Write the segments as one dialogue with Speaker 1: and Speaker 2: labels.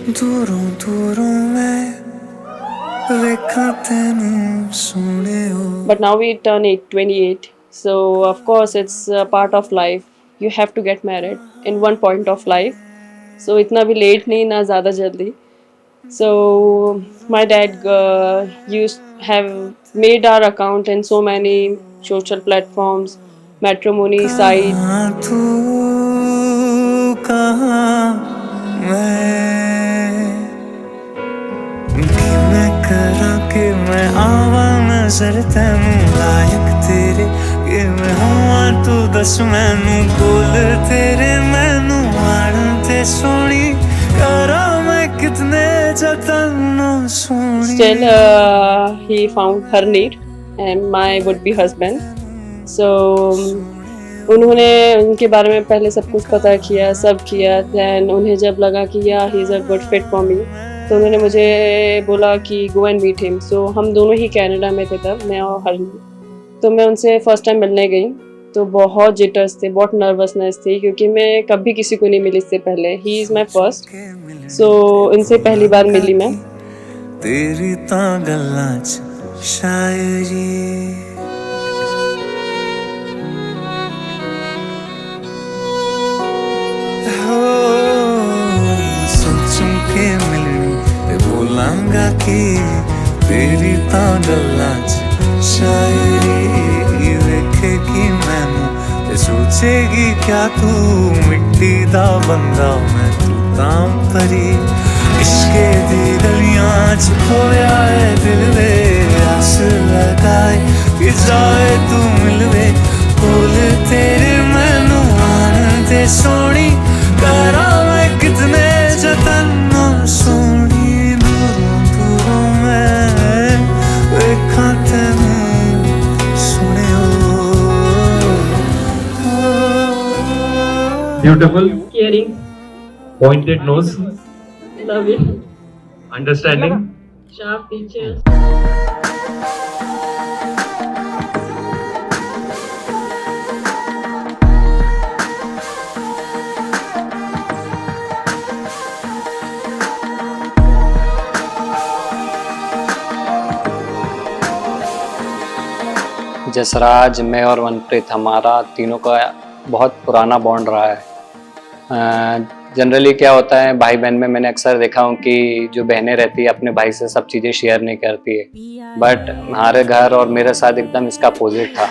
Speaker 1: दूरों दूरों मैं वेखा तेनू सोने हो.
Speaker 2: But now we turn 28, so of course it's a part of life. You have to get married in one point of life. So इतना भी late नहीं ना ज़्यादा जल्दी. So my dad used have made our account in so many social platforms, matrimony sites.
Speaker 1: कहाँ तू कहाँ मैं करा के मैं आवा नजर तैनू लायक तेरे कि मैं हुआ तू दस मैनू बोल तेरे मैनू आण ते सोनी करा मैं कितने जतन Soni.
Speaker 2: Still he found Harneer and my would-be husband. So उन्होंने उनके बारे में पहले सब कुछ पता किया, सब किया. Then उन्हें जब लगा कि या he is a good fit for me, तो उन्होंने मुझे बोला कि go and meet him. So हम दोनों ही कनाडा में थे तब, मैं और हरनीर. तो मैं उनसे फर्स्ट टाइम मिलने गई तो बहुत जिटर्स थे, बहुत नर्वसनेस थी क्योंकि मैं कभी किसी को नहीं मिली इससे पहले. He is my first. सो इनसे पहली बार मिली मैं.
Speaker 1: तेरी तां गल्लां च शायरी के मिलनी ते बोलांगा कि तेरी तां गल्लां च शायरी वेखेगी मैनू ते सोचेगी क्या तू मिट्टी दा बंदा मैं तू तां परी. इश्के दी गलियां च खोया है दिल दे आस लगाए कि जाए तू मिलवे बोल तेरे मैनू आन ते सोनी करा मैं कितने जतन सोनी. दूरों दूरों मैं वेखा तैनू सोने हो.
Speaker 3: Beautiful,
Speaker 2: Caring,
Speaker 3: pointed nose,
Speaker 2: loving,
Speaker 3: understanding.
Speaker 2: sharp features.
Speaker 4: Jasraj, मैं और मनप्रीत, हमारा तीनों का बहुत पुराना बॉन्ड रहा है. जनरली क्या होता है भाई बहन में, मैंने अक्सर देखा हूँ कि जो बहनें रहती है अपने भाई से सब चीज़ें शेयर नहीं करती है. बट हमारे घर और मेरे साथ एकदम इसका अपोजिट था.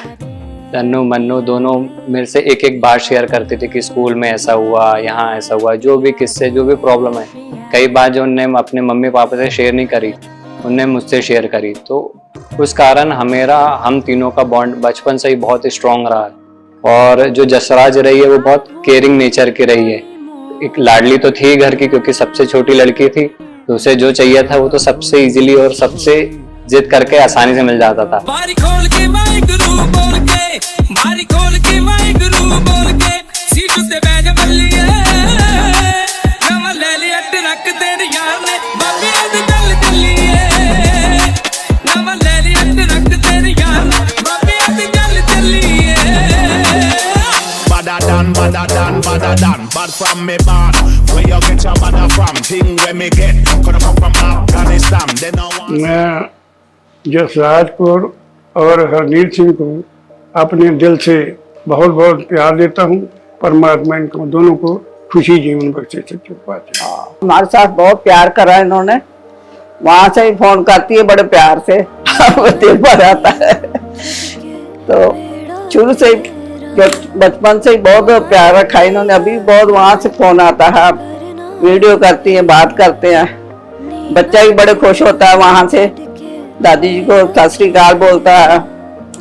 Speaker 4: तन्नू मन्नू दोनों मेरे से एक एक बात शेयर करती थी कि स्कूल में ऐसा हुआ, यहाँ ऐसा हुआ, जो भी किस्से, जो भी प्रॉब्लम है. कई बार जो उनने अपने मम्मी पापा से शेयर नहीं करी, उनने मुझसे शेयर करी. तो उस कारण हम तीनों का बॉन्ड बचपन से ही बहुत स्ट्रॉन्ग रहा है. और जो जसराज रही है वो बहुत केयरिंग नेचर की रही है. एक लाडली तो थी घर की क्योंकि सबसे छोटी लड़की थी, तो उसे जो चाहिए था वो तो सबसे इजीली और सबसे जिद करके आसानी से मिल जाता था.
Speaker 5: Bad from me bad, where you get your bad from? Thing where me get, gonna come from Afghanistan. They know
Speaker 6: मैं जसराज और हरनीर सिंह को अपने दिल से बहुत बहुत प्यार देता हूँ. परमात्मा इनको दोनों को खुशी जीवन बख्शे से पाते.
Speaker 7: हमारे साथ बहुत प्यार करा इन्होंने. वहाँ से ही फोन करती है बड़े प्यार से, दिल भर आता है. तो शुरू से बचपन से ही बहुत प्यार रखा इन्होंने. अभी बहुत वहाँ से फोन आता है, वीडियो करती हैं, बात करते हैं. बच्चा भी बड़े खुश होता है वहाँ से, दादी जी को सत श्री अकाल बोलता है.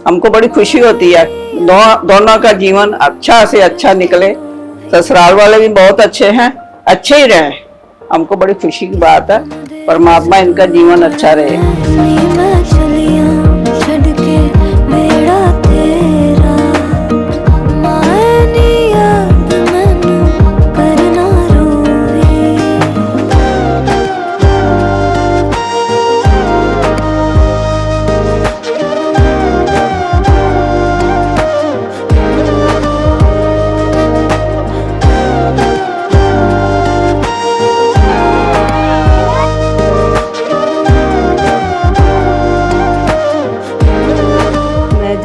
Speaker 7: हमको बड़ी खुशी होती है. दोनों का जीवन अच्छा से अच्छा निकले. ससुराल वाले भी बहुत अच्छे हैं, अच्छे ही रहे. हमको बड़ी खुशी की बात है. परमात्मा इनका जीवन अच्छा रहे.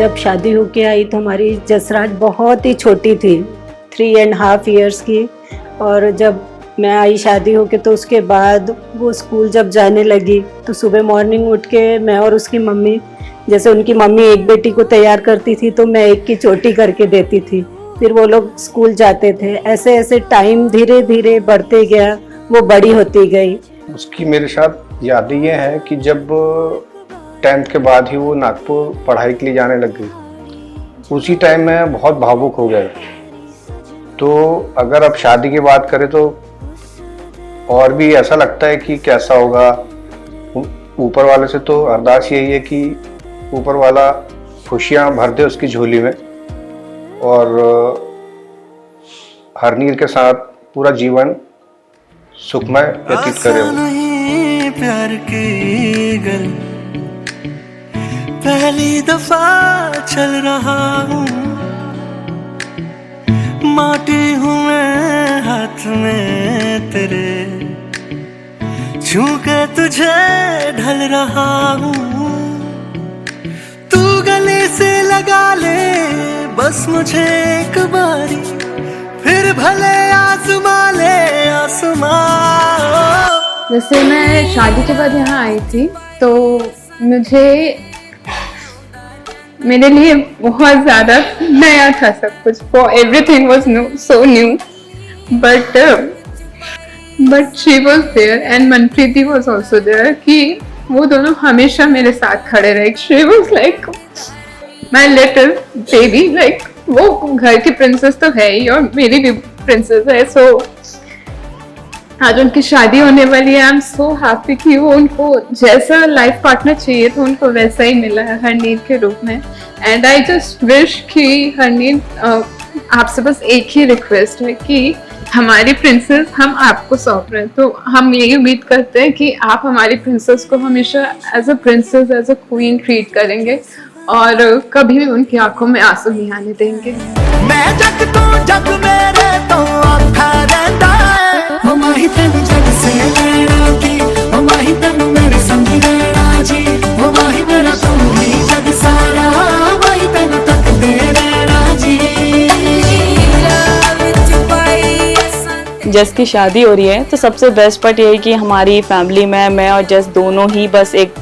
Speaker 8: जब शादी होके आई तो हमारी जसराज बहुत ही छोटी थी, 3.5 इयर्स की। और जब मैं आई शादी होके तो उसके बाद वो स्कूल जब जाने लगी तो सुबह मॉर्निंग उठ के मैं और उसकी मम्मी, जैसे उनकी मम्मी एक बेटी को तैयार करती थी तो मैं एक की चोटी करके देती थी, फिर वो लोग स्कूल जाते थे। ऐसे ऐसे टाइम धीरे धीरे बढ़ते गया, वो बड़ी होती गई।
Speaker 9: उसकी मेरे साथ यादें ये है कि जब 10th के बाद ही वो नागपुर पढ़ाई के लिए जाने लग गई, उसी टाइम मैं बहुत भावुक हो गया। तो अगर अब शादी की बात करें तो और भी ऐसा लगता है कि कैसा होगा। ऊपर वाले से तो अरदास यही है कि ऊपर वाला खुशियां भर दे उसकी झोली में, और हरनीर के साथ पूरा जीवन सुखमय व्यतीत करे।
Speaker 1: नहीं प्यार की गल, पहली दफा चल रहा हूँ, माटी हूँ मैं हाथ में तेरे, छू के तुझे ढल रहा हूँ। तू गले से लगा ले बस मुझे एक बारी, फिर भले आसमां ले आसमां।
Speaker 10: जैसे मैं शादी के बाद यहाँ आई थी तो मेरे लिए बहुत ज़्यादा नया था सब कुछ। For everything was new, so new, but she was there and मनप्रीति was also there कि वो दोनों हमेशा मेरे साथ खड़े रहे। She was like my little baby, like वो घर की प्रिंसेस तो है ही और मेरी भी प्रिंसेस है। सो आज उनकी शादी होने वाली है। आई एम सो हैप्पी कि वो उनको जैसा लाइफ पार्टनर चाहिए था उनको वैसा ही मिला है हरनीर के रूप में। एंड आई जस्ट विश कि हरनीर, आपसे बस एक ही रिक्वेस्ट है कि हमारी प्रिंसेस हम आपको सौंप रहे हैं, तो हम यही उम्मीद करते हैं कि आप हमारी प्रिंसेस को हमेशा as a princess, as a queen treat करेंगे और कभी भी उनकी आंखों में आंसू नहीं आने देंगे।
Speaker 1: मैं जग तो जग मेरे तो आखा रहता है, ओ माही तेनू जग से लेना की, ओ माही तेनू मेरे संग रहना जी, ओ माही मेरा तू ही जग सारा, माही तेनू तक दे रहना जी।
Speaker 2: जस की शादी हो रही है तो सबसे बेस्ट पार्ट ये है कि हमारी फैमिली में मैं और जस दोनों ही बस एक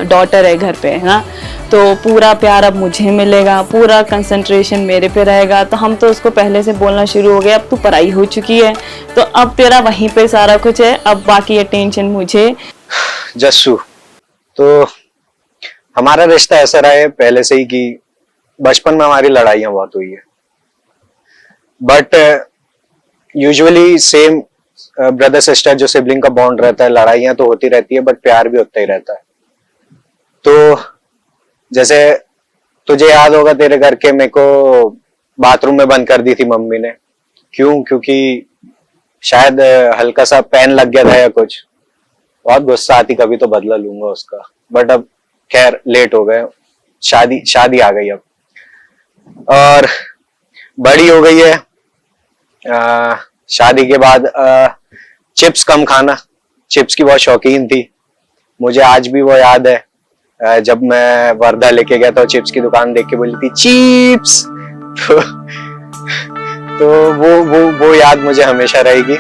Speaker 2: डॉटर है घर पे, है ना। तो पूरा प्यार अब मुझे मिलेगा, पूरा कंसंट्रेशन मेरे पे रहेगा। तो हम तो उसको पहले से बोलना शुरू हो गया, अब तू पढ़ाई हो चुकी है तो अब तेरा वहीं पे सारा कुछ है, अब बाकी अटेंशन मुझे।
Speaker 9: जस्सू, तो हमारा रिश्ता ऐसा रहा है पहले से ही कि बचपन में हमारी लड़ाइयाँ बहुत हुई है, but usually same brother sister जो सिबलिंग का बॉन्ड रहता है, लड़ाइयाँ तो होती रहती है बट प्यार भी उतना ही रहता है। तो जैसे तुझे याद होगा तेरे घर के मेरे को बाथरूम में बंद कर दी थी मम्मी ने, क्यों? क्योंकि शायद हल्का सा पेन लग गया था या कुछ। बहुत गुस्सा आती, कभी तो बदला लूंगा उसका, बट अब खैर लेट हो गए, शादी आ गई अब और बड़ी हो गई है। शादी के बाद चिप्स कम खाना, चिप्स की बहुत शौकीन थी। मुझे आज भी वो याद है जब मैं वर्धा लेके गया था, चिप्स की दुकान देख के बोली थी चिप्स। तो वो याद मुझे हमेशा रहेगी।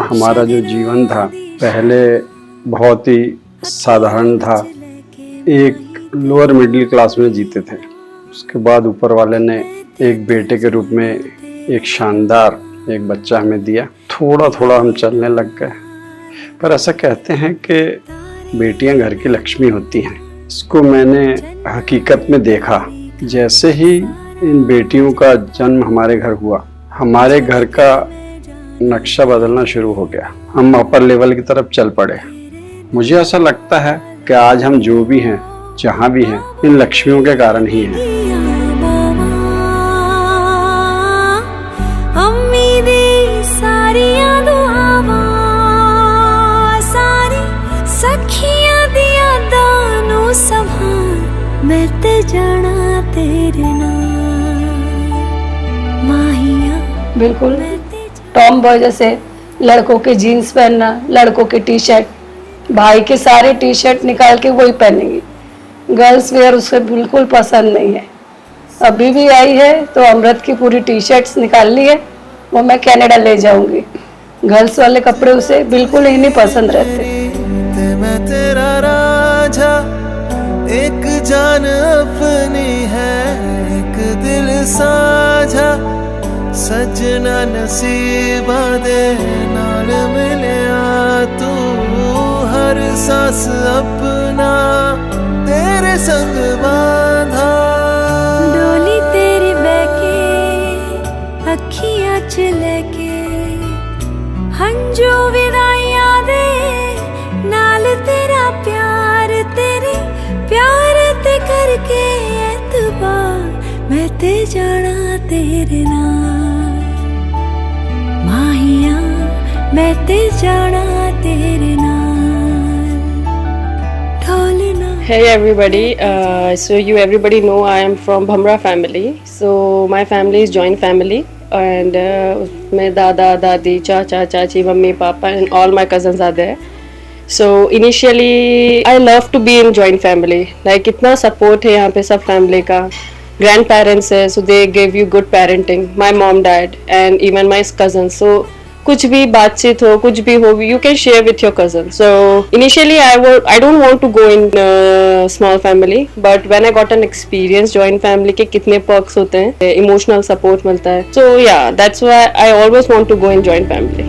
Speaker 6: हमारा जो जीवन था पहले बहुत ही साधारण था, एक लोअर मिडिल क्लास में जीते थे। उसके बाद ऊपर वाले ने एक बेटे के रूप में एक शानदार एक बच्चा हमें दिया। थोड़ा थोड़ा हम चलने लग गए, पर ऐसा कहते हैं कि बेटियां घर की लक्ष्मी होती हैं। इसको मैंने हकीकत में देखा। जैसे ही इन बेटियों का जन्म हमारे घर हुआ, हमारे घर का नक्शा बदलना शुरू हो गया। हम अपर लेवल की तरफ चल पड़े। मुझे ऐसा लगता है कि आज हम जो भी हैं, जहाँ भी हैं, इन लक्ष्मियों के कारण ही हैं।
Speaker 8: बिल्कुल टॉम बॉय जैसे, लड़कों के जीन्स पहनना, लड़कों के टी शर्ट, भाई के सारे टी शर्ट निकाल के वही पहनेंगी। गर्ल्स वेयर उसे बिल्कुल पसंद नहीं है। अभी भी आई है तो अमृत की पूरी टी शर्ट्स निकाल ली है, वो मैं कनाडा ले जाऊंगी। गर्ल्स वाले कपड़े उसे बिल्कुल ही नहीं पसंद रहते।
Speaker 1: मैं तेरा राजा, एक जान अपनी है, एक दिल साझा, सजना नसीबा दे नाल मिलिया तू, हर सांस अपना तेरे संग बांधा।
Speaker 11: डोली तेरी बहके अखियां च लेके, हंजू विदाइयां दे नाल तेरा प्यार, तेरे प्यार ते करके एतबार, मैं ते जाना तेरे नाल माहिया, मैं ते जाना तेरे नाल ढोलना।
Speaker 2: Hey everybody, so you everybody know I am from Bhamra family. So my family is joint family and उसमें दादा दादी चाचा चाची mummy papa and all my cousins are there. So initially I love to be in joint family. Like इतना support है यहाँ पे सब family का, grandparents है so they give you good parenting. My mom dad and even my cousins. So कुछ भी बातचीत हो, कुछ भी हो, you can share with your cousin. So initially I don't want to go in small family, but when I got an experience joint family के कितने perks होते हैं, emotional support मिलता है. So yeah, that's why I always want to go in joint family.